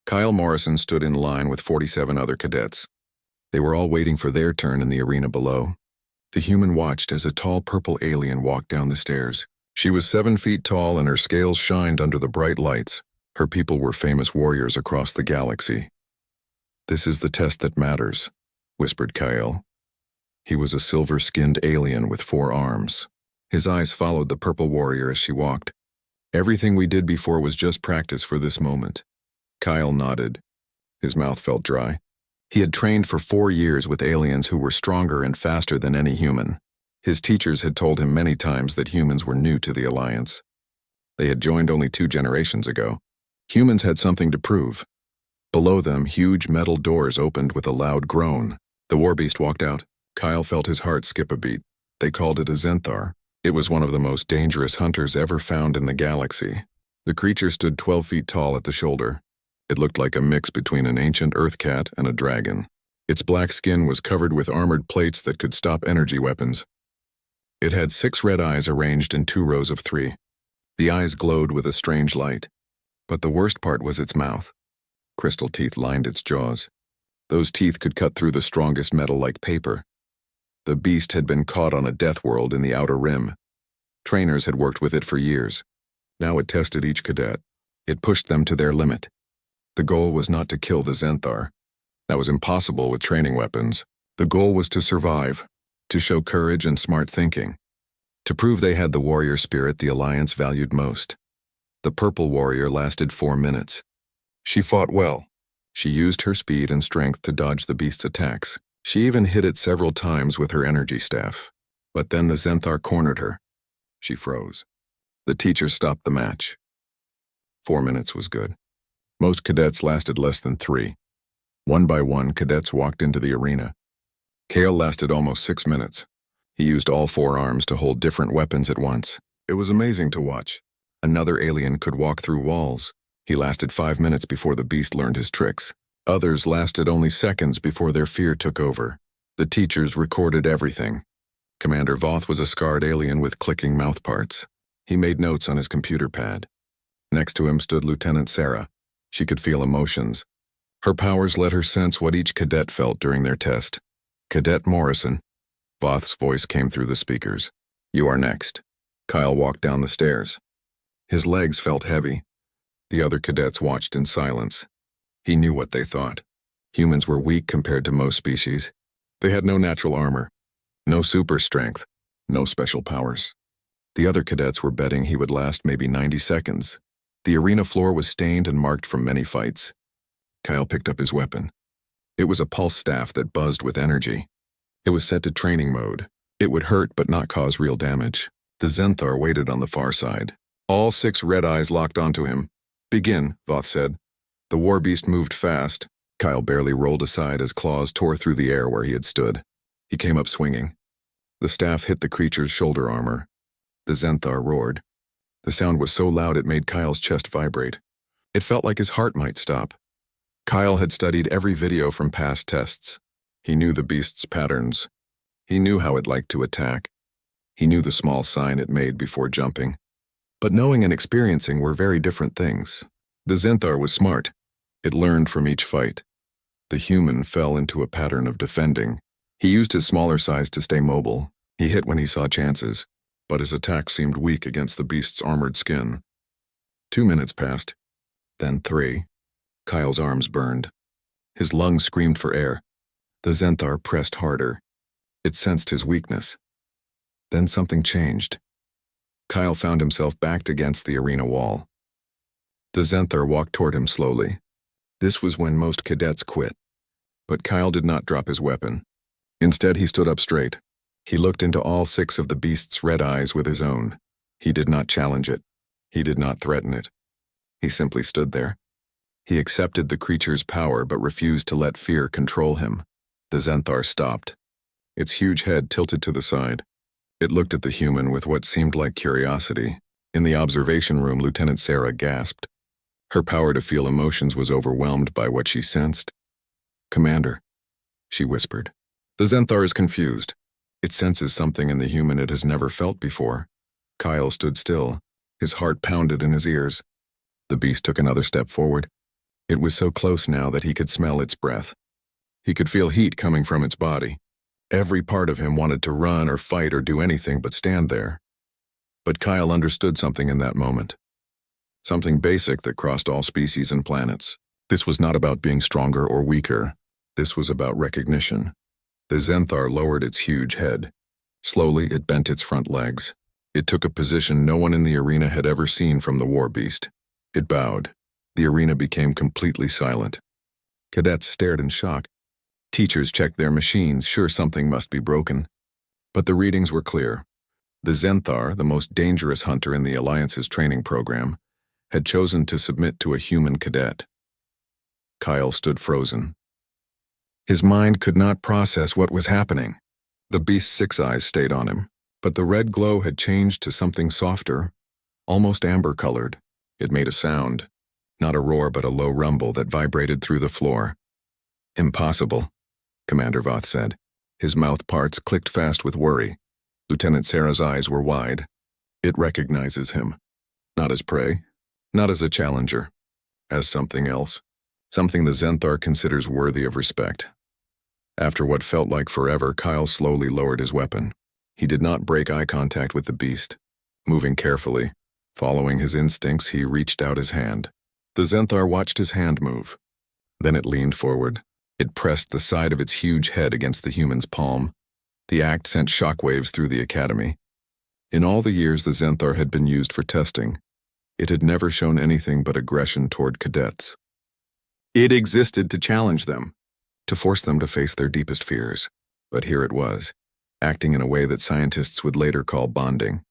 Kyle Morrison stood in line with 47 other cadets. They were all waiting for their turn in the arena below. The human watched as a tall purple alien walked down the stairs. She was 7 feet tall and her scales shined under the bright lights. Her people were famous warriors across the galaxy. "This is the test that matters," whispered Kyle. He was a silver-skinned alien with 4 arms. His eyes followed the purple warrior as she walked. "Everything we did before was just practice for this moment." Kyle nodded. His mouth felt dry. He had trained for 4 years with aliens who were stronger and faster than any human. His teachers had told him many times that humans were new to the Alliance. They had joined only 2 generations ago. Humans had something to prove. Below them, huge metal doors opened with a loud groan. The warbeast walked out. Kyle felt his heart skip a beat. They called it a Zenthar. It was one of the most dangerous hunters ever found in the galaxy. The creature stood 12 feet tall at the shoulder. It looked like a mix between an ancient earth cat and a dragon. Its black skin was covered with armored plates that could stop energy weapons. It had 6 red eyes arranged in 2 rows of 3. The eyes glowed with a strange light. But the worst part was its mouth. Crystal teeth lined its jaws. Those teeth could cut through the strongest metal like paper. The beast had been caught on a death world in the Outer Rim. Trainers had worked with it for years. Now it tested each cadet. It pushed them to their limit. The goal was not to kill the Zenthar. That was impossible with training weapons. The goal was to survive, to show courage and smart thinking, to prove they had the warrior spirit the Alliance valued most. The purple warrior lasted 4 minutes. She fought well. She used her speed and strength to dodge the beast's attacks. She even hit it several times with her energy staff. But then the Zenthar cornered her. She froze. The teacher stopped the match. 4 minutes was good. Most cadets lasted less than 3. One by one, cadets walked into the arena. Kale lasted almost 6 minutes. He used all 4 arms to hold different weapons at once. It was amazing to watch. Another alien could walk through walls. He lasted 5 minutes before the beast learned his tricks. Others lasted only seconds before their fear took over. The teachers recorded everything. Commander Voth was a scarred alien with clicking mouthparts. He made notes on his computer pad. Next to him stood Lieutenant Sarah. She could feel emotions. Her powers let her sense what each cadet felt during their test. "Cadet Morrison." Voth's voice came through the speakers. "You are next." Kyle walked down the stairs. His legs felt heavy. The other cadets watched in silence. He knew what they thought. Humans were weak compared to most species. They had no natural armor, no super strength, no special powers. The other cadets were betting he would last maybe 90 seconds. The arena floor was stained and marked from many fights. Kyle picked up his weapon. It was a pulse staff that buzzed with energy. It was set to training mode. It would hurt but not cause real damage. The Zenthar waited on the far side. All 6 red eyes locked onto him. "Begin," Voth said. The warbeast moved fast. Kyle barely rolled aside as claws tore through the air where he had stood. He came up swinging. The staff hit the creature's shoulder armor. The Zenthar roared. The sound was so loud it made Kyle's chest vibrate. It felt like his heart might stop. Kyle had studied every video from past tests. He knew the beast's patterns. He knew how it liked to attack. He knew the small sign it made before jumping. But knowing and experiencing were very different things. The Zenthar was smart. It learned from each fight. The human fell into a pattern of defending. He used his smaller size to stay mobile. He hit when he saw chances, but his attack seemed weak against the beast's armored skin. 2 minutes passed, then 3. Kyle's arms burned. His lungs screamed for air. The Zenthar pressed harder. It sensed his weakness. Then something changed. Kyle found himself backed against the arena wall. The Zenthar walked toward him slowly. This was when most cadets quit. But Kyle did not drop his weapon. Instead, he stood up straight. He looked into all 6 of the beast's red eyes with his own. He did not challenge it. He did not threaten it. He simply stood there. He accepted the creature's power but refused to let fear control him. The Zenthar stopped. Its huge head tilted to the side. It looked at the human with what seemed like curiosity. In the observation room, Lieutenant Sarah gasped. Her power to feel emotions was overwhelmed by what she sensed. "Commander," she whispered. "The Zenthar is confused. It senses something in the human it has never felt before." Kyle stood still. His heart pounded in his ears. The beast took another step forward. It was so close now that he could smell its breath. He could feel heat coming from its body. Every part of him wanted to run or fight or do anything but stand there. But Kyle understood something in that moment. Something basic that crossed all species and planets. This was not about being stronger or weaker. This was about recognition. The Zenthar lowered its huge head. Slowly, it bent its front legs. It took a position no one in the arena had ever seen from the war beast. It bowed. The arena became completely silent. Cadets stared in shock. Teachers checked their machines, sure something must be broken. But the readings were clear. The Zenthar, the most dangerous hunter in the Alliance's training program, had chosen to submit to a human cadet. Kyle stood frozen. His mind could not process what was happening. The beast's 6 eyes stayed on him, but the red glow had changed to something softer, almost amber-colored. It made a sound, not a roar but a low rumble that vibrated through the floor. "Impossible," Commander Voth said. His mouth parts clicked fast with worry. Lieutenant Sarah's eyes were wide. "It recognizes him. Not as prey, not as a challenger. As something else. Something the Zenthar considers worthy of respect." After what felt like forever, Kyle slowly lowered his weapon. He did not break eye contact with the beast. Moving carefully, following his instincts, he reached out his hand. The Zenthar watched his hand move. Then it leaned forward. It pressed the side of its huge head against the human's palm. The act sent shockwaves through the academy. In all the years the Zenthar had been used for testing, it had never shown anything but aggression toward cadets. It existed to challenge them, to force them to face their deepest fears. But here it was, acting in a way that scientists would later call bonding.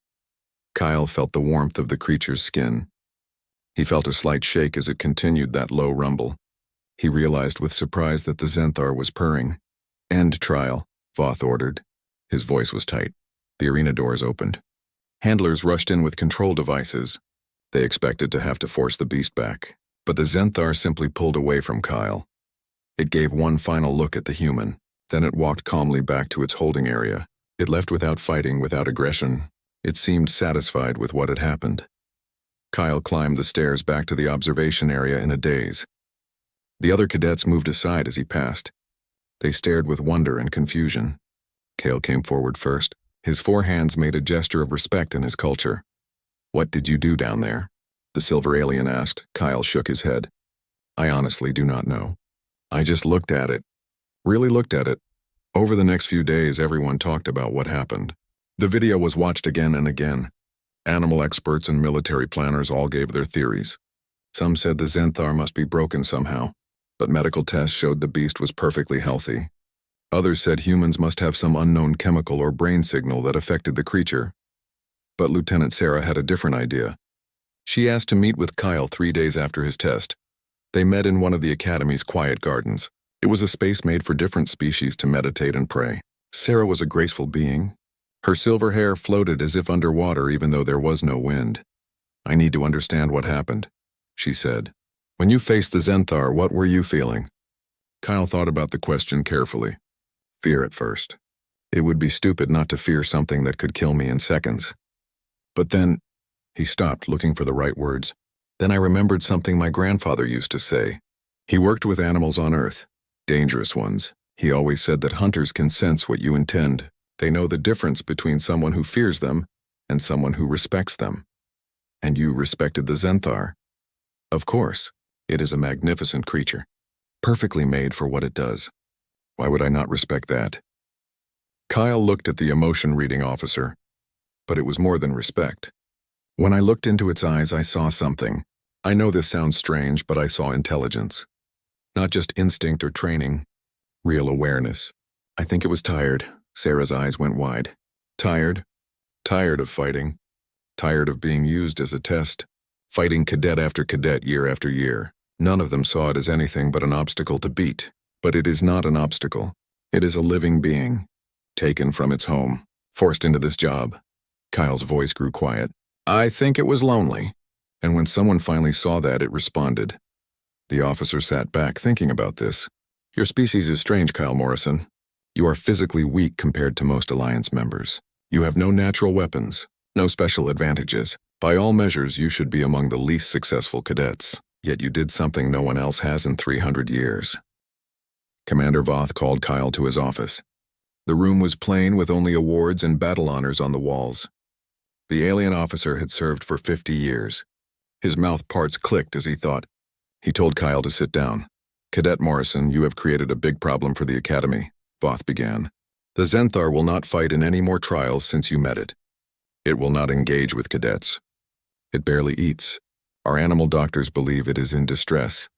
Kyle felt the warmth of the creature's skin. He felt a slight shake as it continued that low rumble. He realized with surprise that the Zenthar was purring. "End trial," Voth ordered. His voice was tight. The arena doors opened. Handlers rushed in with control devices. They expected to have to force the beast back, but the Zenthar simply pulled away from Kyle. It gave one final look at the human, then it walked calmly back to its holding area. It left without fighting, without aggression. It seemed satisfied with what had happened. Kyle climbed the stairs back to the observation area in a daze. The other cadets moved aside as he passed. They stared with wonder and confusion. Kale came forward first. His 4 hands made a gesture of respect in his culture. "What did you do down there?" the silver alien asked. Kyle shook his head. "I honestly do not know. I just looked at it. Really looked at it. Over the next few days, everyone talked about what happened. The video was watched again and again. Animal experts and military planners all gave their theories. Some said the Zenthar must be broken somehow, but medical tests showed the beast was perfectly healthy. Others said humans must have some unknown chemical or brain signal that affected the creature. But Lieutenant Sarah had a different idea. She asked to meet with Kyle 3 days after his test. They met in one of the Academy's quiet gardens. It was a space made for different species to meditate and pray. Sarah was a graceful being. Her silver hair floated as if underwater even though there was no wind. "I need to understand what happened," she said. "When you faced the Zenthar, what were you feeling?" Kyle thought about the question carefully. Fear at first. It would be stupid not to fear something that could kill me in seconds. But then, he stopped looking for the right words. Then I remembered something my grandfather used to say. He worked with animals on Earth, dangerous ones. He always said that hunters can sense what you intend. They know the difference between someone who fears them and someone who respects them. And you respected the Zenthar. Of course, it is a magnificent creature, perfectly made for what it does. Why would I not respect that? Kyle looked at the emotion reading officer, but it was more than respect. When I looked into its eyes, I saw something. I know this sounds strange, but I saw intelligence. Not just instinct or training, real awareness. I think it was tired. Sarah's eyes went wide. Tired? Tired of fighting. Tired of being used as a test. Fighting cadet after cadet year after year. None of them saw it as anything but an obstacle to beat. But it is not an obstacle. It is a living being. Taken from its home. Forced into this job. Kyle's voice grew quiet. I think it was lonely. And when someone finally saw that, it responded. The officer sat back thinking about this. Your species is strange, Kyle Morrison. You are physically weak compared to most Alliance members. You have no natural weapons, no special advantages. By all measures, you should be among the least successful cadets. Yet you did something no one else has in 300 years. Commander Voth called Kyle to his office. The room was plain with only awards and battle honors on the walls. The alien officer had served for 50 years. His mouth parts clicked as he thought. He told Kyle to sit down. Cadet Morrison, you have created a big problem for the Academy, Voth began. The Zenthar will not fight in any more trials since you met it. It will not engage with cadets. It barely eats. Our animal doctors believe it is in distress.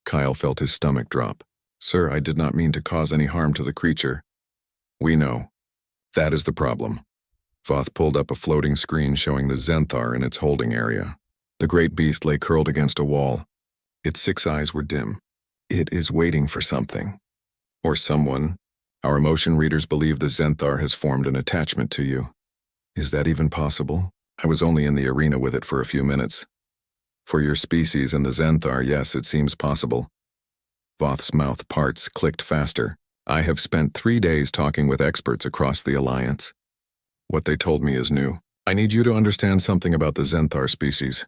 Kyle felt his stomach drop. Sir, I did not mean to cause any harm to the creature. We know. That is the problem. Voth pulled up a floating screen showing the Zenthar in its holding area. The great beast lay curled against a wall. Its 6 eyes were dim. It is waiting for something. Or someone. Our emotion readers believe the Zenthar has formed an attachment to you. Is that even possible? I was only in the arena with it for a few minutes. For your species and the Zenthar, yes, it seems possible. Voth's mouth parts clicked faster. I have spent 3 days talking with experts across the Alliance. What they told me is new. I need you to understand something about the Zenthar species.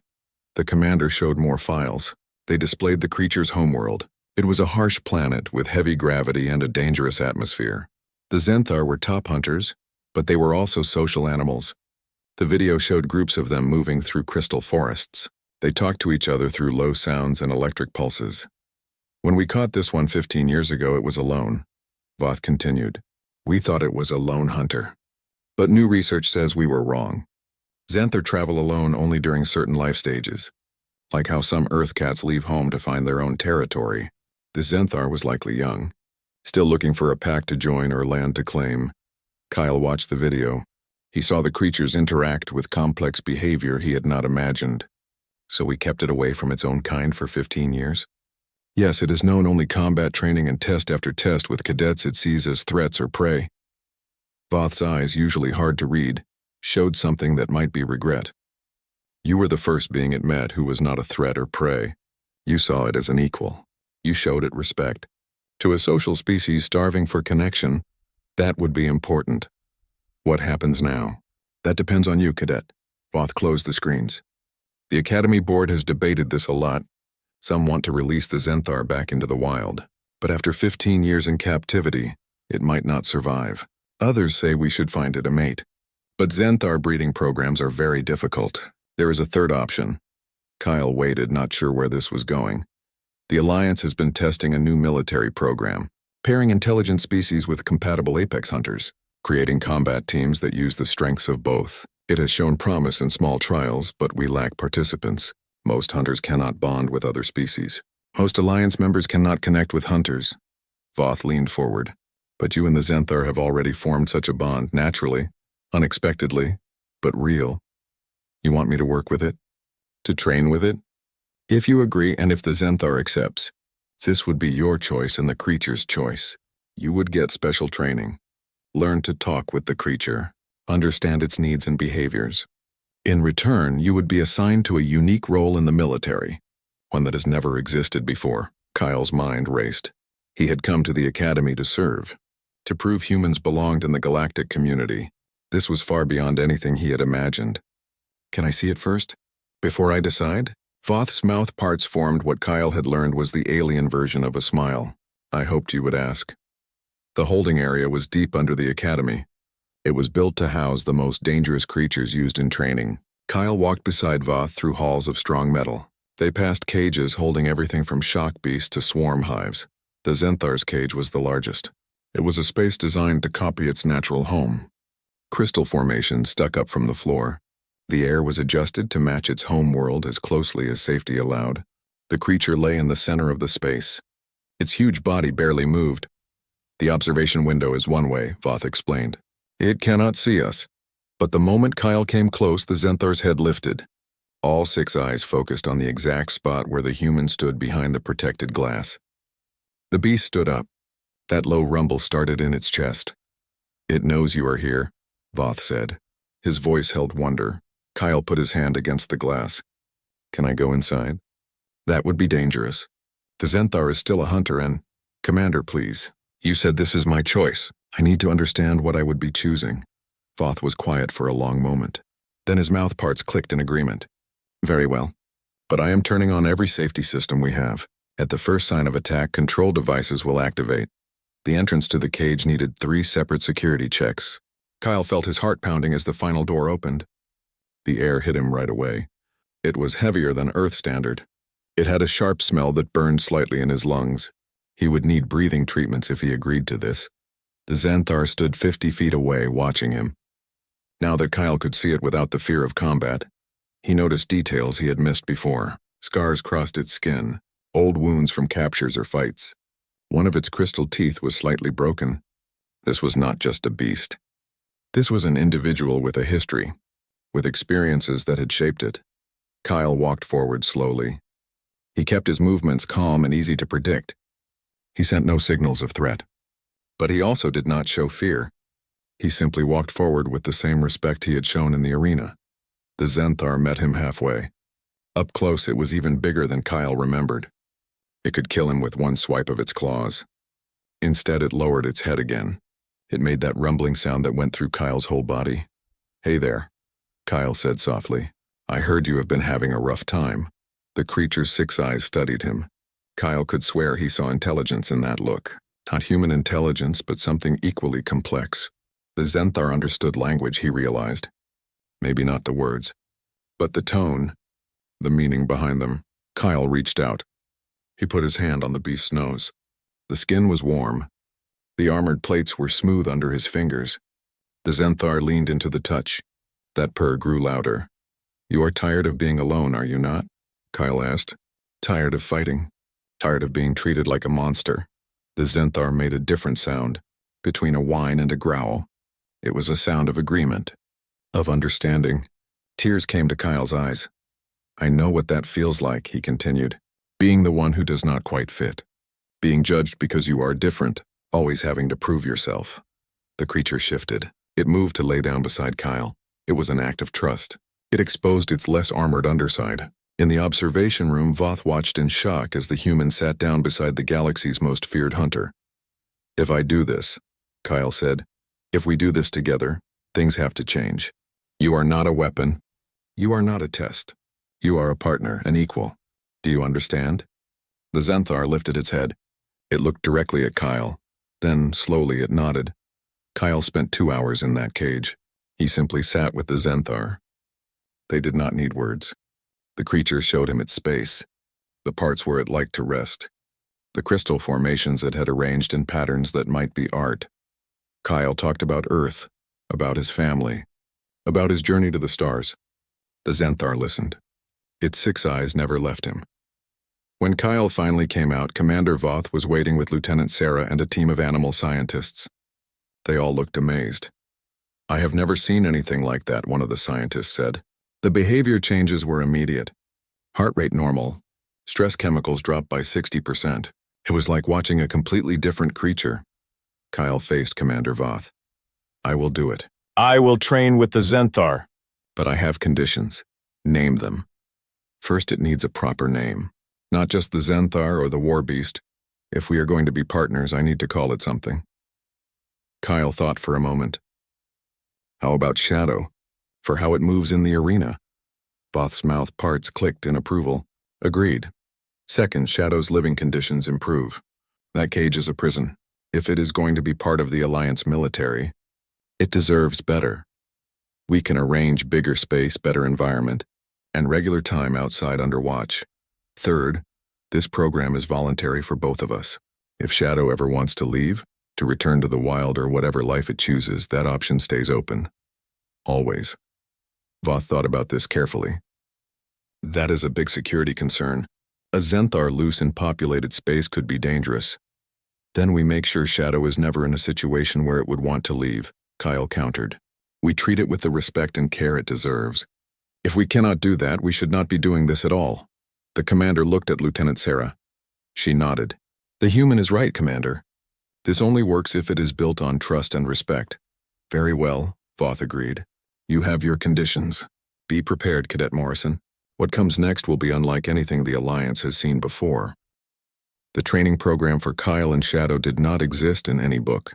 The commander showed more files. They displayed the creature's homeworld. It was a harsh planet with heavy gravity and a dangerous atmosphere. The Zenthar were top hunters, but they were also social animals. The video showed groups of them moving through crystal forests. They talked to each other through low sounds and electric pulses. When we caught this one 15 years ago, it was alone. Voth continued. We thought it was a lone hunter. But new research says we were wrong. Zenthar travel alone only during certain life stages. Like how some Earth cats leave home to find their own territory. The Zenthar was likely young, still looking for a pack to join or land to claim. Kyle watched the video. He saw the creatures interact with complex behavior he had not imagined. So we kept it away from its own kind for 15 years? Yes, it has known only combat training and test after test with cadets it sees as threats or prey. Voth's eyes, usually hard to read, showed something that might be regret. You were the first being it met who was not a threat or prey. You saw it as an equal. You showed it respect. To a social species starving for connection, that would be important. What happens now? That depends on you, Cadet. Voth closed the screens. The Academy Board has debated this a lot. Some want to release the Zenthar back into the wild, but after 15 years in captivity, it might not survive. Others say we should find it a mate. But Zenthar breeding programs are very difficult. There is a third option. Kyle waited, not sure where this was going. The Alliance has been testing a new military program, pairing intelligent species with compatible apex hunters, creating combat teams that use the strengths of both. It has shown promise in small trials, but we lack participants. Most hunters cannot bond with other species. Most Alliance members cannot connect with hunters. Voth leaned forward. But you and the Zenthar have already formed such a bond naturally, unexpectedly, but real. You want me to work with it? To train with it? If you agree and if the Zenthar accepts, this would be your choice and the creature's choice. You would get special training. Learn to talk with the creature, understand its needs and behaviors. In return, you would be assigned to a unique role in the military, one that has never existed before. Kyle's mind raced. He had come to the Academy to serve, to prove humans belonged in the galactic community. This was far beyond anything he had imagined. Can I see it first? Before I decide? Voth's mouth parts formed what Kyle had learned was the alien version of a smile. I hoped you would ask. The holding area was deep under the Academy. It was built to house the most dangerous creatures used in training. Kyle walked beside Voth through halls of strong metal. They passed cages holding everything from shock beasts to swarm hives. The Zenthar's cage was the largest. It was a space designed to copy its natural home. Crystal formations stuck up from the floor. The air was adjusted to match its home world as closely as safety allowed. The creature lay in the center of the space. Its huge body barely moved. The observation window is one way, Voth explained. It cannot see us. But the moment Kyle came close, the Zenthar's head lifted. All 6 eyes focused on the exact spot where the human stood behind the protected glass. The beast stood up. That low rumble started in its chest. It knows you are here, Voth said. His voice held wonder. Kyle put his hand against the glass. Can I go inside? That would be dangerous. The Zenthar is still a hunter and... Commander, please. You said this is my choice. I need to understand what I would be choosing. Voth was quiet for a long moment. Then his mouth parts clicked in agreement. Very well. But I am turning on every safety system we have. At the first sign of attack, control devices will activate. The entrance to the cage needed 3 separate security checks. Kyle felt his heart pounding as the final door opened. The air hit him right away. It was heavier than Earth standard. It had a sharp smell that burned slightly in his lungs. He would need breathing treatments if he agreed to this. The Xanthar stood 50 feet away, watching him. Now that Kyle could see it without the fear of combat, he noticed details he had missed before. Scars crossed its skin, old wounds from captures or fights. One of its crystal teeth was slightly broken. This was not just a beast. This was an individual with a history, with experiences that had shaped it. Kyle walked forward slowly. He kept his movements calm and easy to predict. He sent no signals of threat. But he also did not show fear. He simply walked forward with the same respect he had shown in the arena. The Xanthar met him halfway. Up close, it was even bigger than Kyle remembered. It could kill him with one swipe of its claws. Instead, it lowered its head again. It made that rumbling sound that went through Kyle's whole body. "Hey there," Kyle said softly. "I heard you have been having a rough time." The creature's 6 eyes studied him. Kyle could swear he saw intelligence in that look. Not human intelligence, but something equally complex. The Xanthar understood language, he realized. Maybe not the words, but the tone, the meaning behind them. Kyle reached out. He put his hand on the beast's nose. The skin was warm. The armored plates were smooth under his fingers. The Xanthar leaned into the touch. That purr grew louder. "You are tired of being alone, are you not?" Kyle asked. "Tired of fighting? Tired of being treated like a monster?" The Xanthar made a different sound, between a whine and a growl. It was a sound of agreement, of understanding. Tears came to Kyle's eyes. "I know what that feels like," he continued. "Being the one who does not quite fit. Being judged because you are different, always having to prove yourself." The creature shifted. It moved to lay down beside Kyle. It was an act of trust. It exposed its less armored underside. In the observation room, Voth watched in shock as the human sat down beside the galaxy's most feared hunter. "If I do this," Kyle said, "if we do this together, things have to change. You are not a weapon. You are not a test. You are a partner, an equal. Do you understand?" The Xanthar lifted its head. It looked directly at Kyle. Then, slowly, it nodded. Kyle spent 2 hours in that cage. He simply sat with the Xanthar. They did not need words. The creature showed him its space, the parts where it liked to rest, the crystal formations it had arranged in patterns that might be art. Kyle talked about Earth, about his family, about his journey to the stars. The Xanthar listened. Its 6 eyes never left him. When Kyle finally came out, Commander Voth was waiting with Lieutenant Sarah and a team of animal scientists. They all looked amazed. "I have never seen anything like that," one of the scientists said. The behavior changes were immediate. Heart rate normal. Stress chemicals dropped by 60%. It was like watching a completely different creature. Kyle faced Commander Voth. "I will do it." "I will train with the Xanthar." "But I have conditions. Name them." "First, it needs a proper name. Not just the Xanthar or the War Beast. If we are going to be partners, I need to call it something." Kyle thought for a moment. "How about Shadow? For how it moves in the arena." Voth's mouth parts clicked in approval. "Agreed. Second, Shadow's living conditions improve. That cage is a prison. If it is going to be part of the Alliance military, it deserves better. We can arrange bigger space, better environment, and regular time outside under watch. Third, this program is voluntary for both of us. If Shadow ever wants to leave, to return to the wild or whatever life it chooses, that option stays open. Always." Voth thought about this carefully. "That is a big security concern. A Xanthar loose in populated space could be dangerous. Then we make sure Shadow is never in a situation where it would want to leave," Kyle countered. "We treat it with the respect and care it deserves. If we cannot do that, we should not be doing this at all." The commander looked at Lieutenant Sarah. She nodded. "The human is right, Commander. This only works if it is built on trust and respect." "Very well," Voth agreed. "You have your conditions. Be prepared, Cadet Morrison. What comes next will be unlike anything the Alliance has seen before." The training program for Kyle and Shadow did not exist in any book.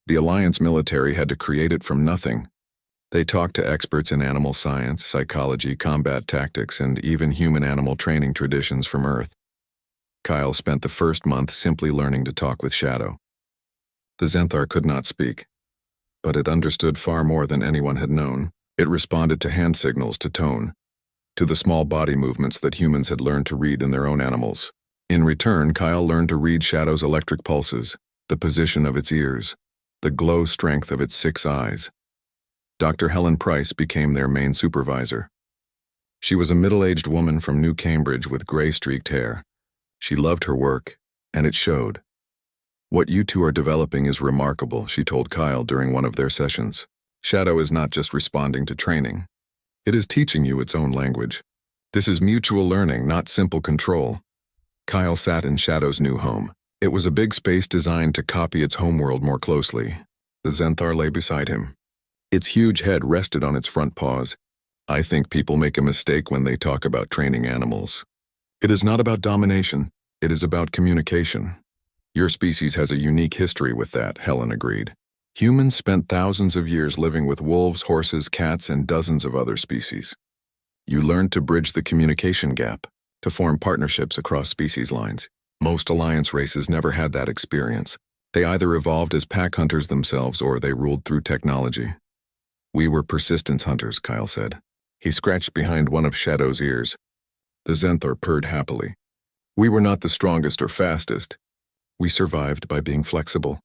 The Alliance military had to create it from nothing. They talked to experts in animal science, psychology, combat tactics, and even human-animal training traditions from Earth. Kyle spent the first month simply learning to talk with Shadow. The Zenthar could not speak, but it understood far more than anyone had known. It responded to hand signals, to tone, to the small body movements that humans had learned to read in their own animals. In return, Kyle learned to read Shadow's electric pulses, the position of its ears, the glow strength of its 6 eyes. Dr. Helen Price became their main supervisor. She was a middle-aged woman from New Cambridge with gray-streaked hair. She loved her work, and it showed. "What you two are developing is remarkable," she told Kyle during one of their sessions. "Shadow is not just responding to training. It is teaching you its own language. This is mutual learning, not simple control." Kyle sat in Shadow's new home. It was a big space designed to copy its homeworld more closely. The Zenthar lay beside him. Its huge head rested on its front paws. "I think people make a mistake when they talk about training animals. It is not about domination, it is about communication. Your species has a unique history with that," Helen agreed. "Humans spent thousands of years living with wolves, horses, cats, and dozens of other species. You learned to bridge the communication gap, to form partnerships across species lines. Most alliance races never had that experience. They either evolved as pack hunters themselves or they ruled through technology." "We were persistence hunters," Kyle said. He scratched behind one of Shadow's ears. The Zenthar purred happily. "We were not the strongest or fastest. We survived by being flexible,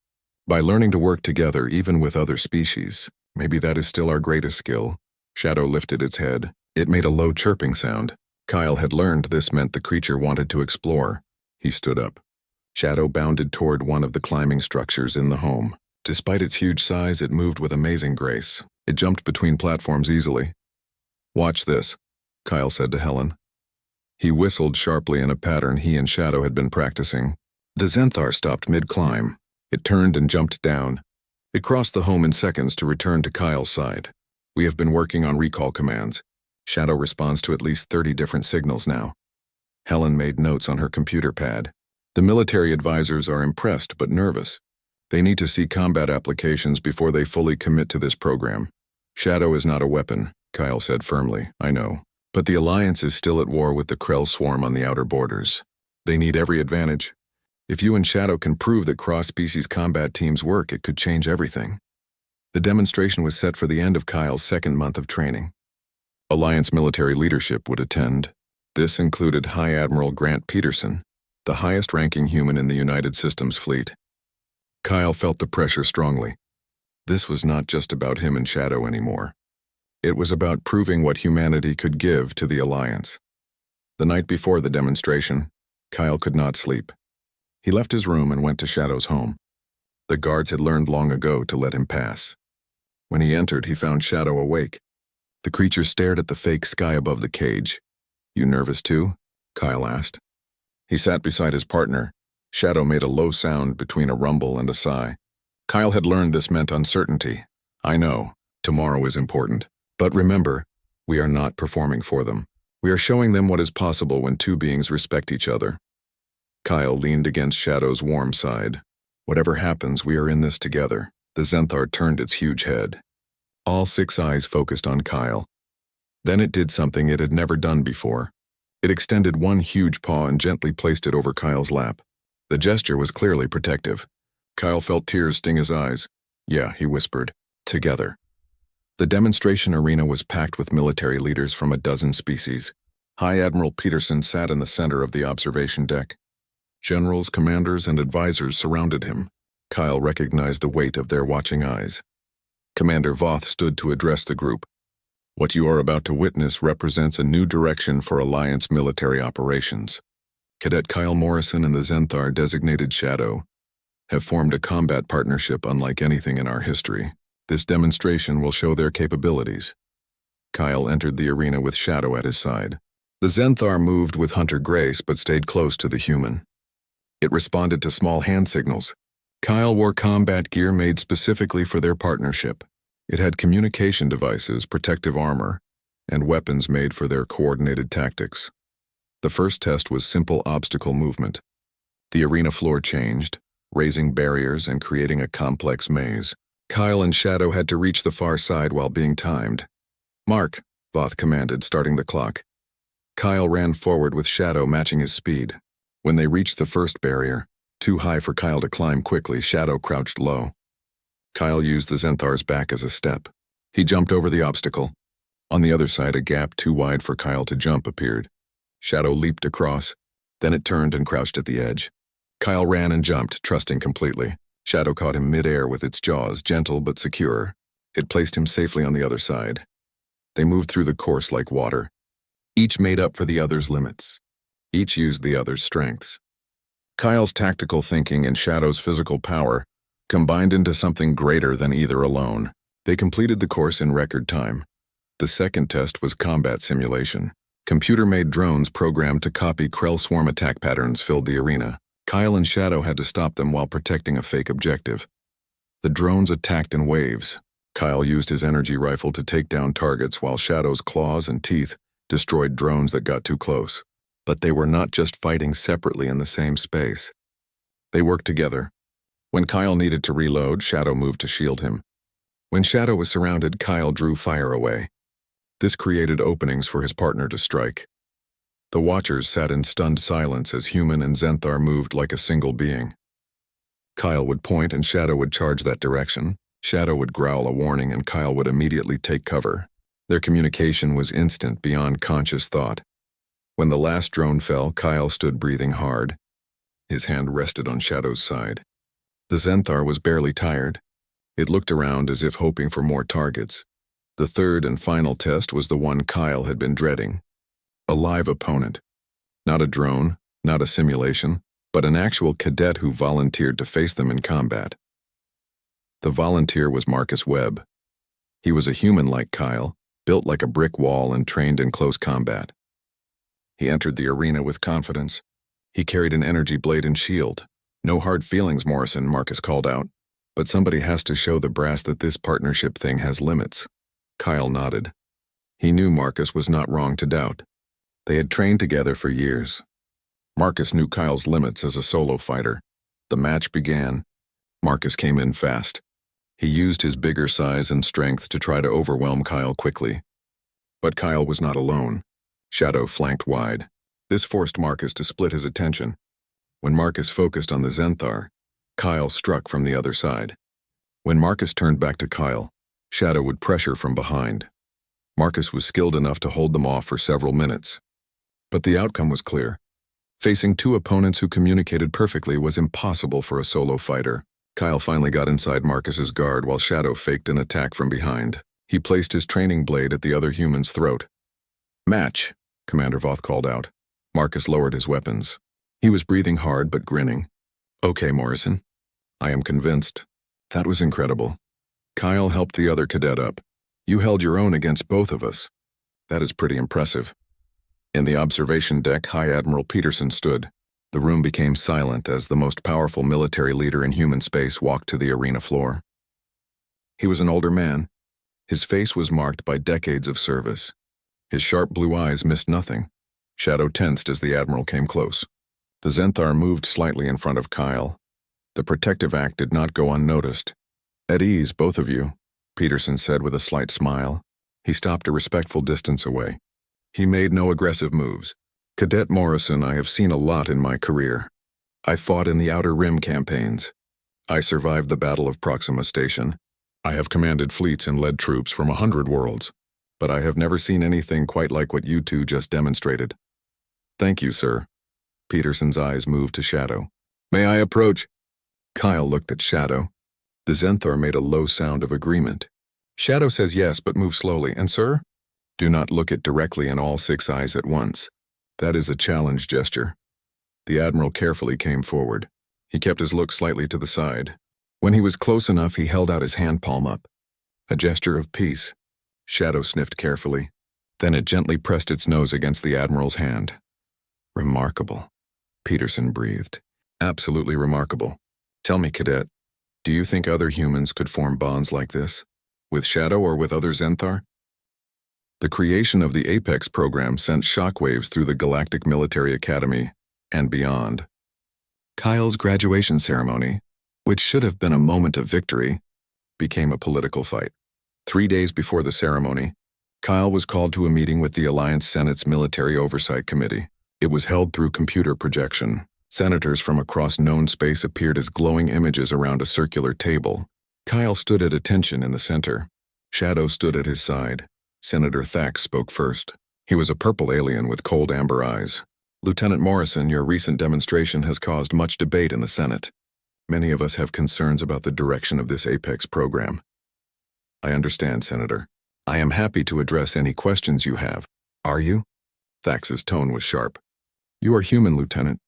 by learning to work together even with other species. Maybe that is still our greatest skill." Shadow lifted its head. It made a low chirping sound. Kyle had learned this meant the creature wanted to explore. He stood up. Shadow bounded toward one of the climbing structures in the home. Despite its huge size, it moved with amazing grace. It jumped between platforms easily. "Watch this," Kyle said to Helen. He whistled sharply in a pattern he and Shadow had been practicing. The Zenthar stopped mid-climb. It turned and jumped down. It crossed the home in seconds to return to Kyle's side. "We have been working on recall commands. Shadow responds to at least 30 different signals now." Helen made notes on her computer pad. "The military advisors are impressed but nervous. They need to see combat applications before they fully commit to this program." "Shadow is not a weapon," Kyle said firmly. "I know. But the Alliance is still at war with the Krell swarm on the outer borders. They need every advantage. If you and Shadow can prove that cross-species combat teams work, it could change everything." The demonstration was set for the end of Kyle's second month of training. Alliance military leadership would attend. This included High Admiral Grant Peterson, the highest-ranking human in the United Systems fleet. Kyle felt the pressure strongly. This was not just about him and Shadow anymore. It was about proving what humanity could give to the Alliance. The night before the demonstration, Kyle could not sleep. He left his room and went to Shadow's home. The guards had learned long ago to let him pass. When he entered, he found Shadow awake. The creature stared at the fake sky above the cage. "You nervous too?" Kyle asked. He sat beside his partner. Shadow made a low sound between a rumble and a sigh. Kyle had learned this meant uncertainty. "I know. Tomorrow is important. But remember, we are not performing for them. We are showing them what is possible when two beings respect each other." Kyle leaned against Shadow's warm side. "Whatever happens, we are in this together." The Zenthar turned its huge head. All 6 eyes focused on Kyle. Then it did something it had never done before. It extended one huge paw and gently placed it over Kyle's lap. The gesture was clearly protective. Kyle felt tears sting his eyes. "Yeah," he whispered. "Together." The demonstration arena was packed with military leaders from a dozen species. High Admiral Peterson sat in the center of the observation deck. Generals, commanders, and advisors surrounded him. Kyle recognized the weight of their watching eyes. Commander Voth stood to address the group. "What you are about to witness represents a new direction for Alliance military operations. Cadet Kyle Morrison and the Zenthar designated Shadow have formed a combat partnership unlike anything in our history. This demonstration will show their capabilities." Kyle entered the arena with Shadow at his side. The Zenthar moved with hunter grace but stayed close to the human. It responded to small hand signals. Kyle wore combat gear made specifically for their partnership. It had communication devices, protective armor, and weapons made for their coordinated tactics. The first test was simple obstacle movement. The arena floor changed, raising barriers and creating a complex maze. Kyle and Shadow had to reach the far side while being timed. "Mark," Voth commanded, starting the clock. Kyle ran forward with Shadow matching his speed. When they reached the first barrier, too high for Kyle to climb quickly, Shadow crouched low. Kyle used the Zenthar's back as a step. He jumped over the obstacle. On the other side, a gap too wide for Kyle to jump appeared. Shadow leaped across, then it turned and crouched at the edge. Kyle ran and jumped, trusting completely. Shadow caught him mid-air with its jaws, gentle but secure. It placed him safely on the other side. They moved through the course like water. Each made up for the other's limits. Each used the other's strengths. Kyle's tactical thinking and Shadow's physical power combined into something greater than either alone. They completed the course in record time. The second test was combat simulation. Computer-made drones programmed to copy Krell swarm attack patterns filled the arena. Kyle and Shadow had to stop them while protecting a fake objective. The drones attacked in waves. Kyle used his energy rifle to take down targets while Shadow's claws and teeth destroyed drones that got too close. But they were not just fighting separately in the same space. They worked together. When Kyle needed to reload, Shadow moved to shield him. When Shadow was surrounded, Kyle drew fire away. This created openings for his partner to strike. The Watchers sat in stunned silence as Human and Zenthar moved like a single being. Kyle would point and Shadow would charge that direction. Shadow would growl a warning and Kyle would immediately take cover. Their communication was instant, beyond conscious thought. When the last drone fell, Kyle stood breathing hard. His hand rested on Shadow's side. The Zenthar was barely tired. It looked around as if hoping for more targets. The third and final test was the one Kyle had been dreading. A live opponent. Not a drone, not a simulation, but an actual cadet who volunteered to face them in combat. The volunteer was Marcus Webb. He was a human like Kyle, built like a brick wall and trained in close combat. He entered the arena with confidence. He carried an energy blade and shield. "No hard feelings, Morrison," Marcus called out. "But somebody has to show the brass that this partnership thing has limits." Kyle nodded. He knew Marcus was not wrong to doubt. They had trained together for years. Marcus knew Kyle's limits as a solo fighter. The match began. Marcus came in fast. He used his bigger size and strength to try to overwhelm Kyle quickly. But Kyle was not alone. Shadow flanked wide. This forced Marcus to split his attention. When Marcus focused on the Zenthar, Kyle struck from the other side. When Marcus turned back to Kyle, Shadow would pressure from behind. Marcus was skilled enough to hold them off for several minutes. But the outcome was clear. Facing two opponents who communicated perfectly was impossible for a solo fighter. Kyle finally got inside Marcus's guard while Shadow faked an attack from behind. He placed his training blade at the other human's throat. "Match," Commander Voth called out. Marcus lowered his weapons. He was breathing hard but grinning. "Okay, Morrison. I am convinced." That was incredible. Kyle helped the other cadet up. "You held your own against both of us. That is pretty impressive." In the observation deck, High Admiral Peterson stood. The room became silent as the most powerful military leader in human space walked to the arena floor. He was an older man. His face was marked by decades of service. His sharp blue eyes missed nothing. Shadow tensed as the Admiral came close. The Zenthar moved slightly in front of Kyle. The protective act did not go unnoticed. "At ease, both of you," Peterson said with a slight smile. He stopped a respectful distance away. He made no aggressive moves. "Cadet Morrison, I have seen a lot in my career. I fought in the Outer Rim campaigns. I survived the Battle of Proxima Station. I have commanded fleets and led troops from 100 worlds. But I have never seen anything quite like what you two just demonstrated." "Thank you, sir." Peterson's eyes moved to Shadow. "May I approach?" Kyle looked at Shadow. The Zenthar made a low sound of agreement. Shadow says yes, but move slowly. "And sir?" Do not look it directly in all 6 eyes at once. That is a challenge gesture. The Admiral carefully came forward. He kept his look slightly to the side. When he was close enough, he held out his hand palm up. A gesture of peace. Shadow sniffed carefully. Then it gently pressed its nose against the Admiral's hand. "Remarkable," Peterson breathed. "Absolutely remarkable. Tell me, Cadet, do you think other humans could form bonds like this? With Shadow or with other Zenthar?" The creation of the Apex program sent shockwaves through the Galactic Military Academy and beyond. Kyle's graduation ceremony, which should have been a moment of victory, became a political fight. 3 days before the ceremony, Kyle was called to a meeting with the Alliance Senate's Military Oversight Committee. It was held through computer projection. Senators from across known space appeared as glowing images around a circular table. Kyle stood at attention in the center. Shadow stood at his side. Senator Thax spoke first. He was a purple alien with cold amber eyes. Lieutenant Morrison, your recent demonstration has caused much debate in the Senate. Many of us have concerns about the direction of this Apex program. I understand, Senator. I am happy to address any questions you have. Are you? Thax's tone was sharp. You are human, Lieutenant.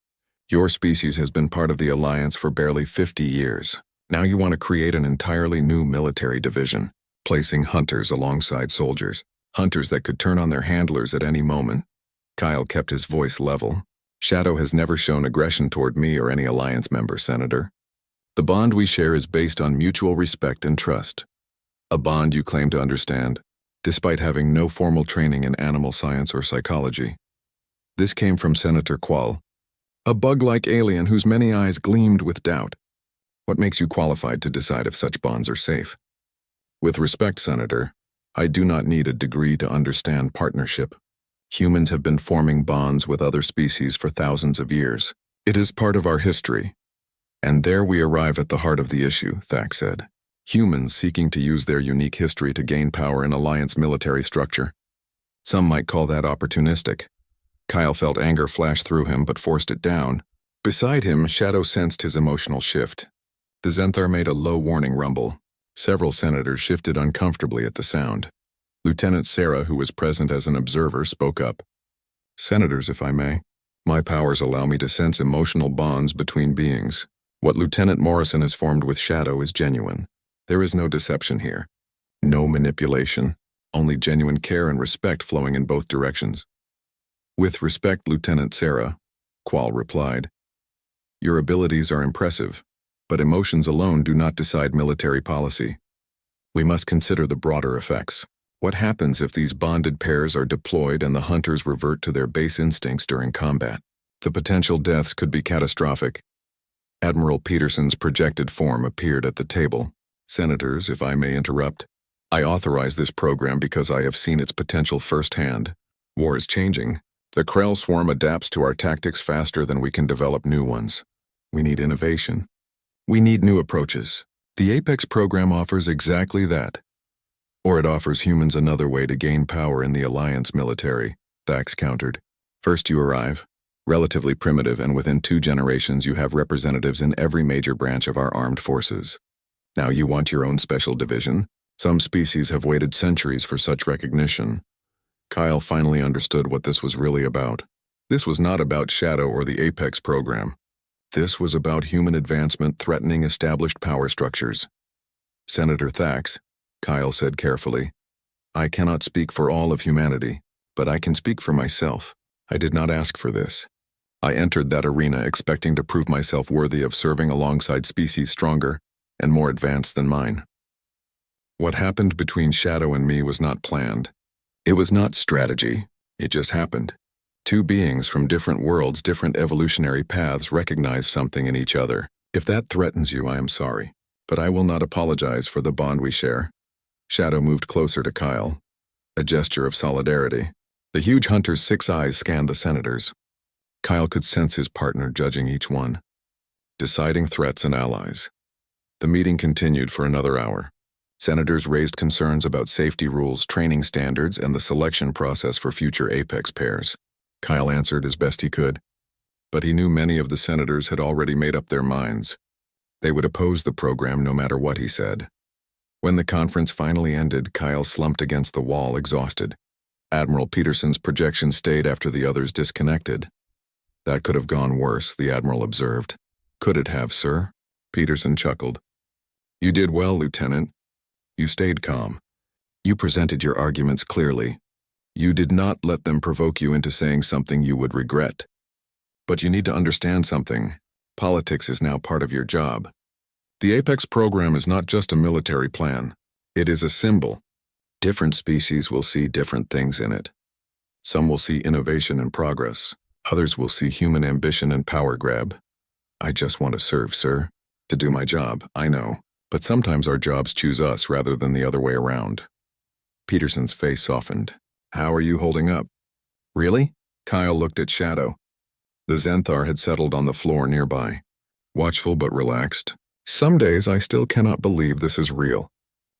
Your species has been part of the Alliance for barely 50 years. Now you want to create an entirely new military division, placing hunters alongside soldiers. Hunters that could turn on their handlers at any moment. Kyle kept his voice level. Shadow has never shown aggression toward me or any Alliance member, Senator. The bond we share is based on mutual respect and trust. A bond you claim to understand, despite having no formal training in animal science or psychology. This came from Senator Qual, a bug-like alien whose many eyes gleamed with doubt. What makes you qualified to decide if such bonds are safe? With respect, Senator, I do not need a degree to understand partnership. Humans have been forming bonds with other species for thousands of years. It is part of our history. And there we arrive at the heart of the issue, Thax said. Humans seeking to use their unique history to gain power in Alliance military structure. Some might call that opportunistic. Kyle felt anger flash through him but forced it down. Beside him, Shadow sensed his emotional shift. The Zenthar made a low warning rumble. Several senators shifted uncomfortably at the sound. Lieutenant Sarah, who was present as an observer, spoke up. Senators, if I may, my powers allow me to sense emotional bonds between beings. What Lieutenant Morrison has formed with Shadow is genuine. There is no deception here. No manipulation. Only genuine care and respect flowing in both directions. With respect, Lieutenant Sarah, Qual replied. Your abilities are impressive, but emotions alone do not decide military policy. We must consider the broader effects. What happens if these bonded pairs are deployed and the hunters revert to their base instincts during combat? The potential deaths could be catastrophic. Admiral Peterson's projected form appeared at the table. Senators, if I may interrupt, I authorize this program because I have seen its potential firsthand. War is changing. The Krell swarm adapts to our tactics faster than we can develop new ones. We need innovation. We need new approaches. The Apex program offers exactly that. Or it offers humans another way to gain power in the Alliance military, Thax countered. First you arrive, relatively primitive, and within 2 generations you have representatives in every major branch of our armed forces. Now you want your own special division? Some species have waited centuries for such recognition. Kyle finally understood what this was really about. This was not about Shadow or the Apex program. This was about human advancement threatening established power structures. Senator Thax, Kyle said carefully, I cannot speak for all of humanity, but I can speak for myself. I did not ask for this. I entered that arena expecting to prove myself worthy of serving alongside species stronger and more advanced than mine. What happened between Shadow and me was not planned. It was not strategy. It just happened. 2 beings from different worlds, different evolutionary paths recognized something in each other. If that threatens you, I am sorry, but I will not apologize for the bond we share. Shadow moved closer to Kyle, a gesture of solidarity. The huge hunter's 6 eyes scanned the senators. Kyle could sense his partner judging each one, deciding threats and allies. The meeting continued for another hour. Senators raised concerns about safety rules, training standards, and the selection process for future Apex pairs. Kyle answered as best he could, but he knew many of the senators had already made up their minds. They would oppose the program no matter what he said. When the conference finally ended, Kyle slumped against the wall, exhausted. Admiral Peterson's projection stayed after the others disconnected. That could have gone worse, the Admiral observed. Could it have, sir? Peterson chuckled. You did well, Lieutenant. You stayed calm. You presented your arguments clearly. You did not let them provoke you into saying something you would regret. But you need to understand something. Politics is now part of your job. The Apex program is not just a military plan. It is a symbol. Different species will see different things in it. Some will see innovation and progress. Others will see human ambition and power grab. I just want to serve, sir. To do my job, I know. But sometimes our jobs choose us rather than the other way around. Peterson's face softened. How are you holding up? Really? Kyle looked at Shadow. The Xanthar had settled on the floor nearby, watchful but relaxed. Some days I still cannot believe this is real,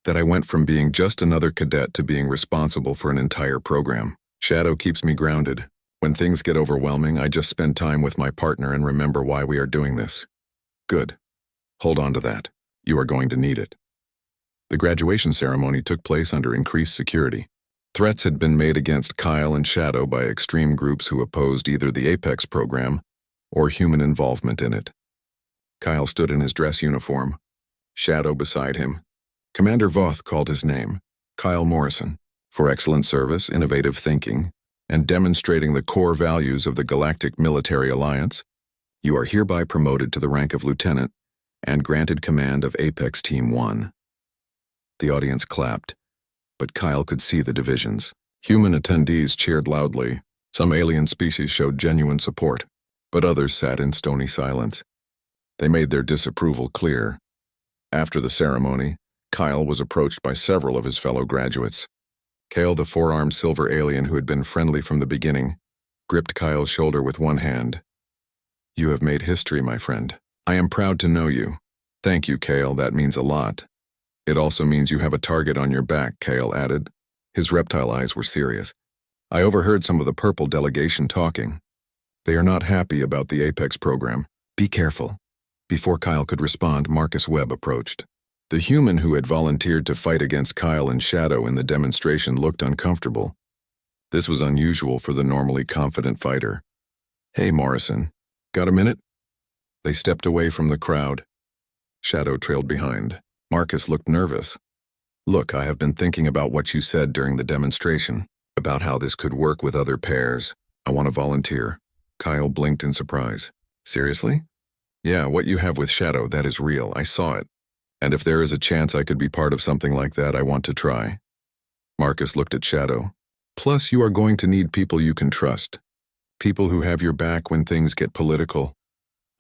that I went from being just another cadet to being responsible for an entire program. Shadow keeps me grounded. When things get overwhelming, I just spend time with my partner and remember why we are doing this. Good. Hold on to that. You are going to need it. The graduation ceremony took place under increased security. Threats had been made against Kyle and Shadow by extreme groups who opposed either the Apex program or human involvement in it. Kyle stood in his dress uniform, Shadow beside him. Commander Voth called his name, Kyle Morrison, for excellent service, innovative thinking, and demonstrating the core values of the Galactic Military Alliance. You are hereby promoted to the rank of lieutenant and granted command of Apex Team 1. The audience clapped, but Kyle could see the divisions. Human attendees cheered loudly. Some alien species showed genuine support, but others sat in stony silence. They made their disapproval clear. After the ceremony, Kyle was approached by several of his fellow graduates. Kale, the four-armed silver alien who had been friendly from the beginning, gripped Kyle's shoulder with one hand. You have made history, my friend. I am proud to know you. Thank you, Kale, that means a lot. It also means you have a target on your back, Kale added. His reptile eyes were serious. I overheard some of the purple delegation talking. They are not happy about the Apex program. Be careful. Before Kyle could respond, Marcus Webb approached. The human who had volunteered to fight against Kyle and Shadow in the demonstration looked uncomfortable. This was unusual for the normally confident fighter. Hey, Morrison. Got a minute? They stepped away from the crowd. Shadow trailed behind. Marcus looked nervous. Look, I have been thinking about what you said during the demonstration, about how this could work with other pairs. I want to volunteer. Kyle blinked in surprise. Seriously? Yeah, what you have with Shadow, that is real. I saw it. And if there is a chance I could be part of something like that, I want to try. Marcus looked at Shadow. Plus, you are going to need people you can trust. People who have your back when things get political.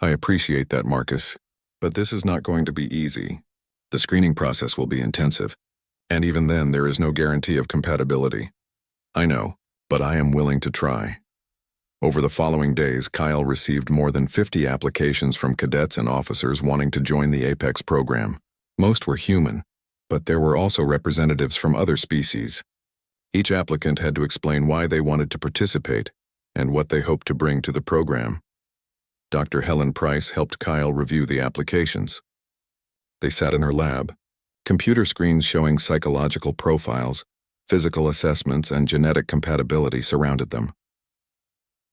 I appreciate that, Marcus. But this is not going to be easy. The screening process will be intensive. And even then, there is no guarantee of compatibility. I know, but I am willing to try. Over the following days, Kyle received more than 50 applications from cadets and officers wanting to join the Apex program. Most were human, but there were also representatives from other species. Each applicant had to explain why they wanted to participate and what they hoped to bring to the program. Dr. Helen Price helped Kyle review the applications. They sat in her lab. Computer screens showing psychological profiles, physical assessments, and genetic compatibility surrounded them.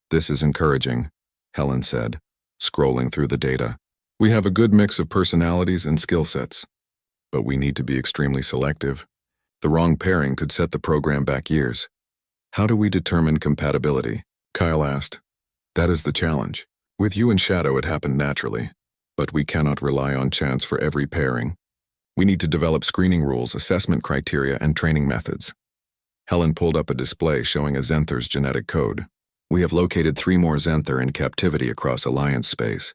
This is encouraging, Helen said, scrolling through the data. We have a good mix of personalities and skill sets, but we need to be extremely selective. The wrong pairing could set the program back years. How do we determine compatibility? Kyle asked. That is the challenge. With you and Shadow, it happened naturally, but we cannot rely on chance for every pairing. We need to develop screening rules, assessment criteria, and training methods. Helen pulled up a display showing a Xanthar's genetic code. We have located 3 more Xanthar in captivity across Alliance space.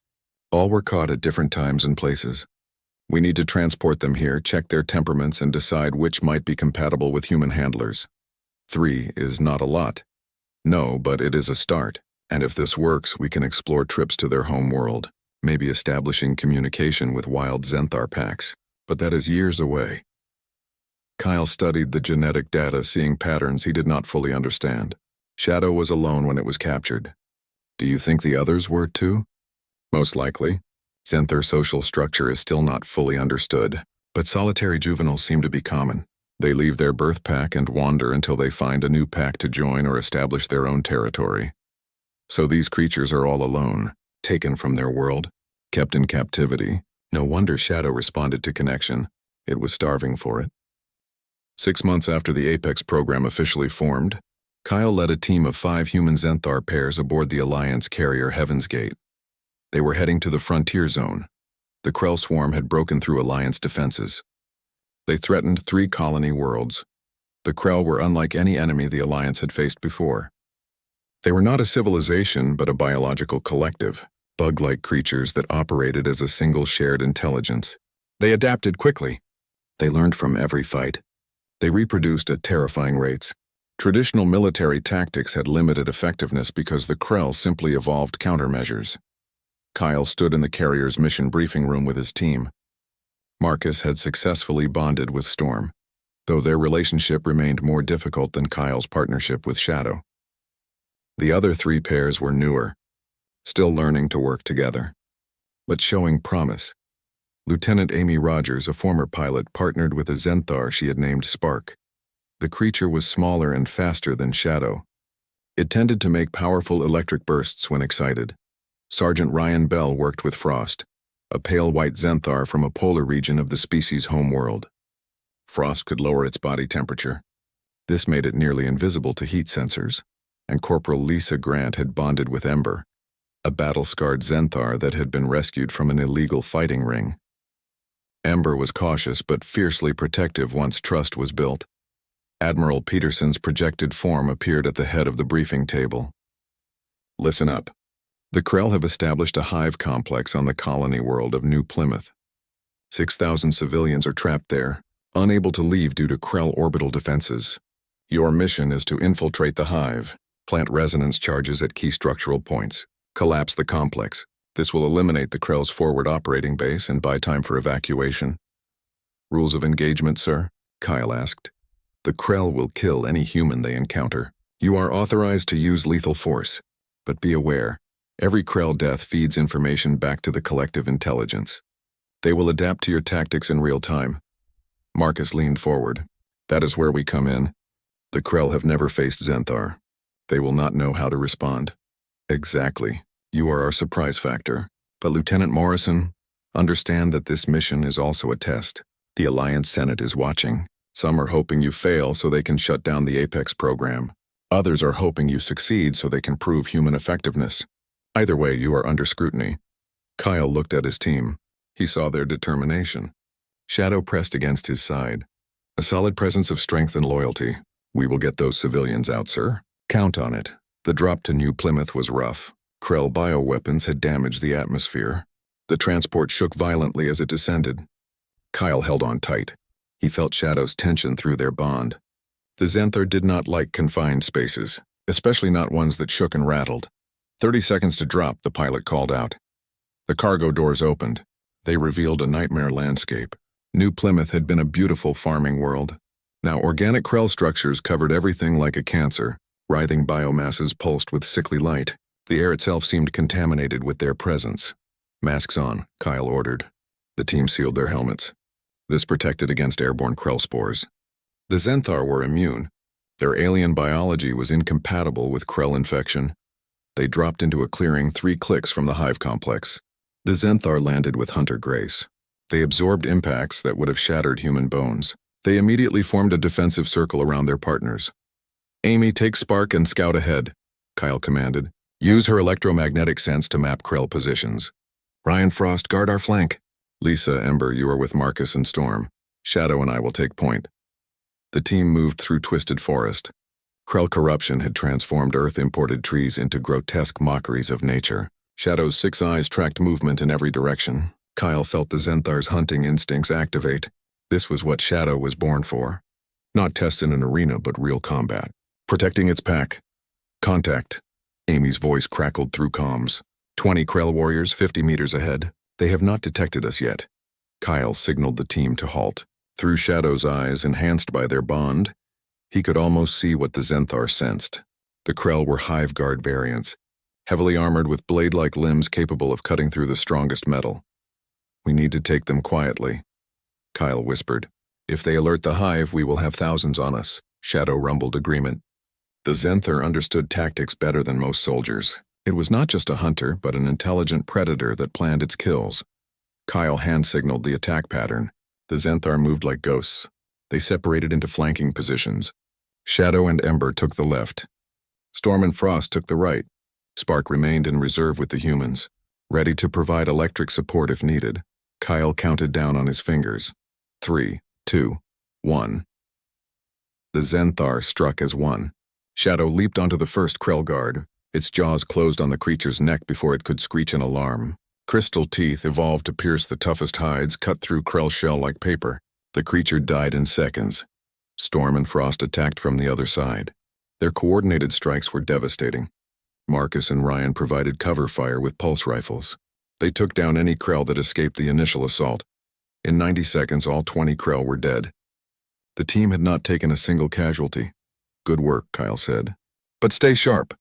All were caught at different times and places. We need to transport them here, check their temperaments, and decide which might be compatible with human handlers. 3 is not a lot. No, but it is a start. And if this works, we can explore trips to their home world, maybe establishing communication with wild Xanthar packs. But that is years away. Kyle studied the genetic data, seeing patterns he did not fully understand. Shadow was alone when it was captured. Do you think the others were too? Most likely. Xanthar social structure is still not fully understood, but solitary juveniles seem to be common. They leave their birth pack and wander until they find a new pack to join or establish their own territory. So these creatures are all alone, taken from their world, kept in captivity. No wonder Shadow responded to connection. It was starving for it. 6 months after the Apex program officially formed, Kyle led a team of 5 human Xanthar pairs aboard the Alliance carrier Heaven's Gate. They were heading to the frontier zone. The Krell swarm had broken through Alliance defenses. They threatened 3 colony worlds. The Krell were unlike any enemy the Alliance had faced before. They were not a civilization, but a biological collective, bug-like creatures that operated as a single shared intelligence. They adapted quickly. They learned from every fight. They reproduced at terrifying rates. Traditional military tactics had limited effectiveness because the Krell simply evolved countermeasures. Kyle stood in the carrier's mission briefing room with his team. Marcus had successfully bonded with Storm, though their relationship remained more difficult than Kyle's partnership with Shadow. The other three pairs were newer, still learning to work together, but showing promise. Lieutenant Amy Rogers, a former pilot, partnered with a Zenthar she had named Spark. The creature was smaller and faster than Shadow. It tended to make powerful electric bursts when excited. Sergeant Ryan Bell worked with Frost, a pale white Zenthar from a polar region of the species' homeworld. Frost could lower its body temperature. This made it nearly invisible to heat sensors, and Corporal Lisa Grant had bonded with Ember, a battle-scarred Zenthar that had been rescued from an illegal fighting ring. Ember was cautious but fiercely protective once trust was built. Admiral Peterson's projected form appeared at the head of the briefing table. Listen up. The Krell have established a hive complex on the colony world of New Plymouth. 6,000 civilians are trapped there, unable to leave due to Krell orbital defenses. Your mission is to infiltrate the hive, plant resonance charges at key structural points, collapse the complex. This will eliminate the Krell's forward operating base and buy time for evacuation. Rules of engagement, sir? Kyle asked. The Krell will kill any human they encounter. You are authorized to use lethal force, but be aware, every Krell death feeds information back to the collective intelligence. They will adapt to your tactics in real time. Marcus leaned forward. That is where we come in. The Krell have never faced Zenthar. They will not know how to respond. Exactly. You are our surprise factor. But Lieutenant Morrison, understand that this mission is also a test. The Alliance Senate is watching. Some are hoping you fail so they can shut down the Apex program. Others are hoping you succeed so they can prove human effectiveness. Either way, you are under scrutiny. Kyle looked at his team. He saw their determination. Shadow pressed against his side. A solid presence of strength and loyalty. We will get those civilians out, sir. Count on it. The drop to New Plymouth was rough. Krell bioweapons had damaged the atmosphere. The transport shook violently as it descended. Kyle held on tight. He felt Shadow's tension through their bond. The Zenthar did not like confined spaces, especially not ones that shook and rattled. 30 seconds to drop, the pilot called out. The cargo doors opened. They revealed a nightmare landscape. New Plymouth had been a beautiful farming world. Now organic Krell structures covered everything like a cancer. Writhing biomasses pulsed with sickly light. The air itself seemed contaminated with their presence. Masks on, Kyle ordered. The team sealed their helmets. This protected against airborne Krell spores. The Zenthar were immune. Their alien biology was incompatible with Krell infection. They dropped into a clearing 3 clicks from the hive complex. The Zenthar landed with hunter grace. They absorbed impacts that would have shattered human bones. They immediately formed a defensive circle around their partners. Amy, take Spark and scout ahead, Kyle commanded. Use her electromagnetic sense to map Krell positions. Ryan Frost, guard our flank. Lisa, Ember, you are with Marcus and Storm. Shadow and I will take point. The team moved through twisted forest. Krell corruption had transformed Earth-imported trees into grotesque mockeries of nature. Shadow's 6 eyes tracked movement in every direction. Kyle felt the Zenthar's hunting instincts activate. This was what Shadow was born for. Not tests in an arena, but real combat. Protecting its pack. Contact. Amy's voice crackled through comms. 20 Krell warriors 50 meters ahead. They have not detected us yet. Kyle signaled the team to halt. Through Shadow's eyes, enhanced by their bond, he could almost see what the Zenthar sensed. The Krell were Hive Guard variants, heavily armored with blade-like limbs capable of cutting through the strongest metal. We need to take them quietly, Kyle whispered. If they alert the Hive, we will have thousands on us. Shadow rumbled agreement. The Zenthar understood tactics better than most soldiers. It was not just a hunter, but an intelligent predator that planned its kills. Kyle hand-signaled the attack pattern. The Zenthar moved like ghosts. They separated into flanking positions. Shadow and Ember took the left. Storm and Frost took the right. Spark remained in reserve with the humans, ready to provide electric support if needed. Kyle counted down on his fingers. 3, 2, 1. The Zenthar struck as one. Shadow leaped onto the first Krell guard. Its jaws closed on the creature's neck before it could screech an alarm. Crystal teeth evolved to pierce the toughest hides, cut through Krell's shell like paper. The creature died in seconds. Storm and Frost attacked from the other side. Their coordinated strikes were devastating. Marcus and Ryan provided cover fire with pulse rifles. They took down any Krell that escaped the initial assault. In 90 seconds, all 20 Krell were dead. The team had not taken a single casualty. Good work, Kyle said. But stay sharp.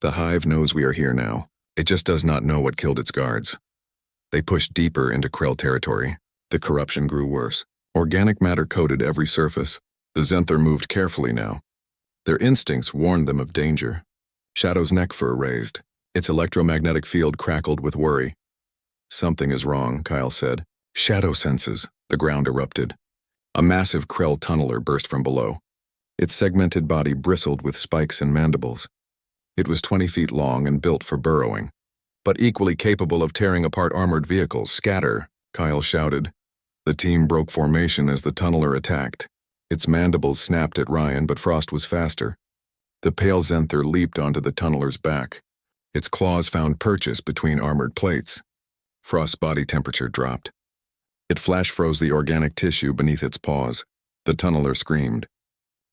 The hive knows we are here now. It just does not know what killed its guards. They pushed deeper into Krell territory. The corruption grew worse. Organic matter coated every surface. The Zenthar moved carefully now. Their instincts warned them of danger. Shadow's neck fur raised. Its electromagnetic field crackled with worry. Something is wrong, Kyle said. Shadow senses. The ground erupted. A massive Krell tunneler burst from below. Its segmented body bristled with spikes and mandibles. It was 20 feet long and built for burrowing, but equally capable of tearing apart armored vehicles. Scatter, Kyle shouted. The team broke formation as the tunneler attacked. Its mandibles snapped at Ryan, but Frost was faster. The pale Zenthar leaped onto the tunneler's back. Its claws found purchase between armored plates. Frost's body temperature dropped. It flash froze the organic tissue beneath its paws. The tunneler screamed.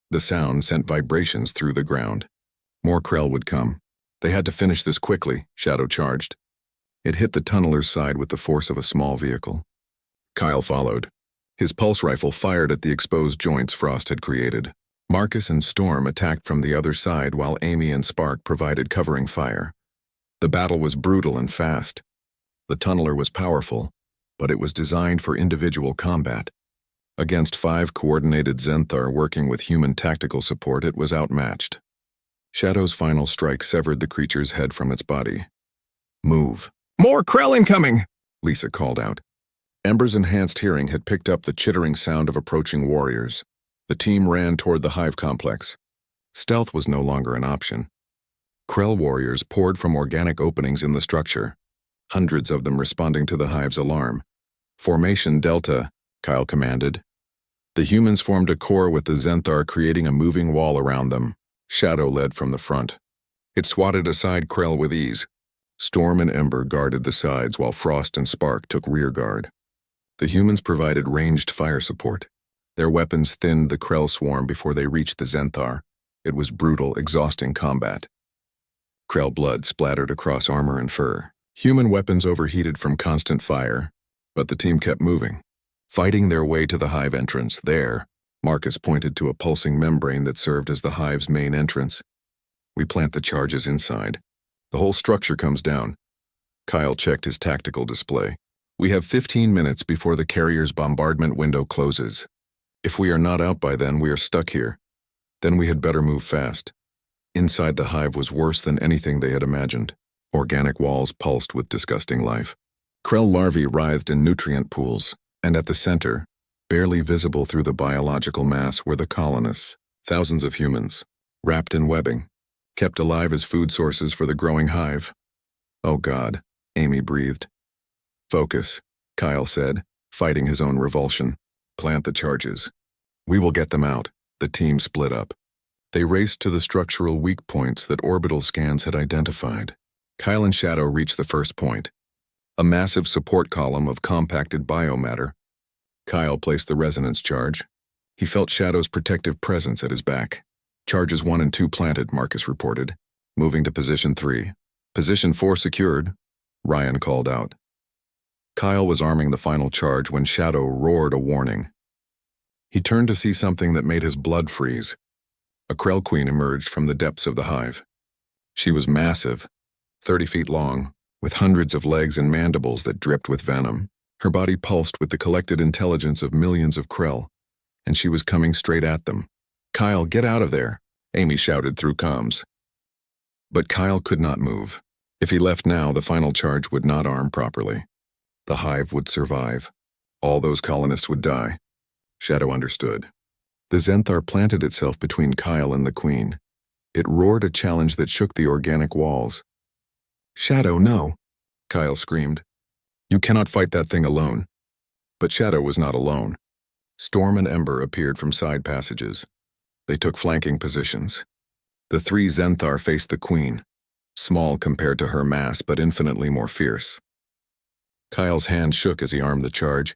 The sound sent vibrations through the ground. More Krell would come. They had to finish this quickly, Shadow charged. It hit the tunneler's side with the force of a small vehicle. Kyle followed. His pulse rifle fired at the exposed joints Frost had created. Marcus and Storm attacked from the other side while Amy and Spark provided covering fire. The battle was brutal and fast. The tunneler was powerful, but it was designed for individual combat. Against 5 coordinated Zenthar working with human tactical support, it was outmatched. Shadow's final strike severed the creature's head from its body. Move. More Krell incoming! Lisa called out. Ember's enhanced hearing had picked up the chittering sound of approaching warriors. The team ran toward the hive complex. Stealth was no longer an option. Krell warriors poured from organic openings in the structure, hundreds of them responding to the hive's alarm. Formation Delta, Kyle commanded. The humans formed a core with the Zenthar, creating a moving wall around them. Shadow led from the front. It swatted aside Krell with ease. Storm and Ember guarded the sides while Frost and Spark took rear guard. The humans provided ranged fire support. Their weapons thinned the Krell swarm before they reached the Zenthar. It was brutal, exhausting combat. Krell blood splattered across armor and fur. Human weapons overheated from constant fire, but the team kept moving. Fighting their way to the hive entrance, there, Marcus pointed to a pulsing membrane that served as the hive's main entrance. We plant the charges inside. The whole structure comes down. Kyle checked his tactical display. We have 15 minutes before the carrier's bombardment window closes. If we are not out by then, we are stuck here. Then we had better move fast. Inside the hive was worse than anything they had imagined. Organic walls pulsed with disgusting life. Krell larvae writhed in nutrient pools, and at the center, barely visible through the biological mass, were the colonists, thousands of humans, wrapped in webbing, kept alive as food sources for the growing hive. Oh God, Amy breathed. Focus, Kyle said, fighting his own revulsion. Plant the charges. We will get them out. The team split up. They raced to the structural weak points that orbital scans had identified. Kyle and Shadow reached the first point, a massive support column of compacted biomatter. Kyle placed the resonance charge. He felt Shadow's protective presence at his back. Charges 1 and 2 planted, Marcus reported. Moving to position 3. Position 4 secured, Ryan called out. Kyle was arming the final charge when Shadow roared a warning. He turned to see something that made his blood freeze. A Krell queen emerged from the depths of the hive. She was massive, 30 feet long, with hundreds of legs and mandibles that dripped with venom. Her body pulsed with the collected intelligence of millions of Krell, and she was coming straight at them. Kyle, get out of there, Amy shouted through comms. But Kyle could not move. If he left now, the final charge would not arm properly. The hive would survive. All those colonists would die. Shadow understood. The Zenthar planted itself between Kyle and the Queen. It roared a challenge that shook the organic walls. Shadow, no, Kyle screamed. You cannot fight that thing alone. But Shadow was not alone. Storm and Ember appeared from side passages. They took flanking positions. The 3 Zenthar faced the Queen, small compared to her mass but infinitely more fierce. Kyle's hand shook as he armed the charge.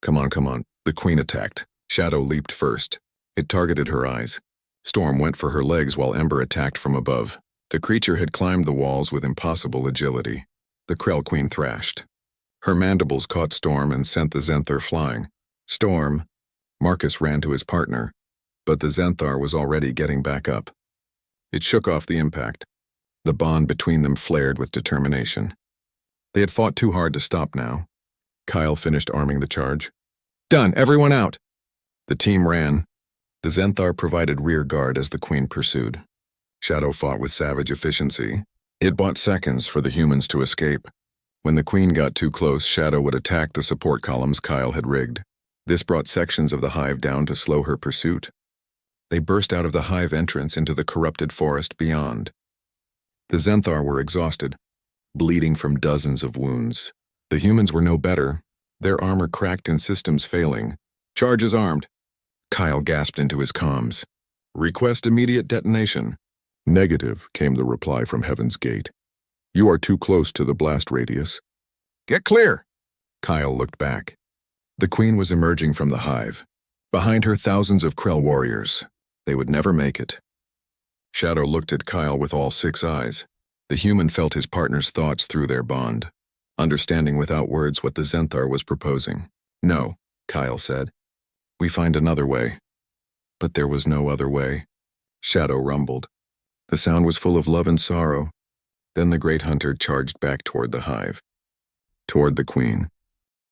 Come on, come on. The queen attacked. Shadow leaped first. It targeted her eyes. Storm went for her legs while Ember attacked from above. The creature had climbed the walls with impossible agility. The Krell Queen thrashed. Her mandibles caught Storm and sent the Zenthar flying. Storm! Marcus ran to his partner, but the Zenthar was already getting back up. It shook off the impact. The bond between them flared with determination. They had fought too hard to stop now. Kyle finished arming the charge. Done! Everyone out! The team ran. The Zenthar provided rear guard as the Queen pursued. Shadow fought with savage efficiency. It bought seconds for the humans to escape. When the Queen got too close, Shadow would attack the support columns Kyle had rigged. This brought sections of the hive down to slow her pursuit. They burst out of the hive entrance into the corrupted forest beyond. The Zenthar were exhausted, bleeding from dozens of wounds. The humans were no better, their armor cracked and systems failing. Charges armed. Kyle gasped into his comms. Request immediate detonation. Negative, came the reply from Heaven's Gate. You are too close to the blast radius. Get clear! Kyle looked back. The Queen was emerging from the hive. Behind her, thousands of Krell warriors. They would never make it. Shadow looked at Kyle with all 6 eyes. The human felt his partner's thoughts through their bond, understanding without words what the Zenthar was proposing. No, Kyle said. We find another way. But there was no other way. Shadow rumbled. The sound was full of love and sorrow. Then the great hunter charged back toward the hive. Toward the Queen.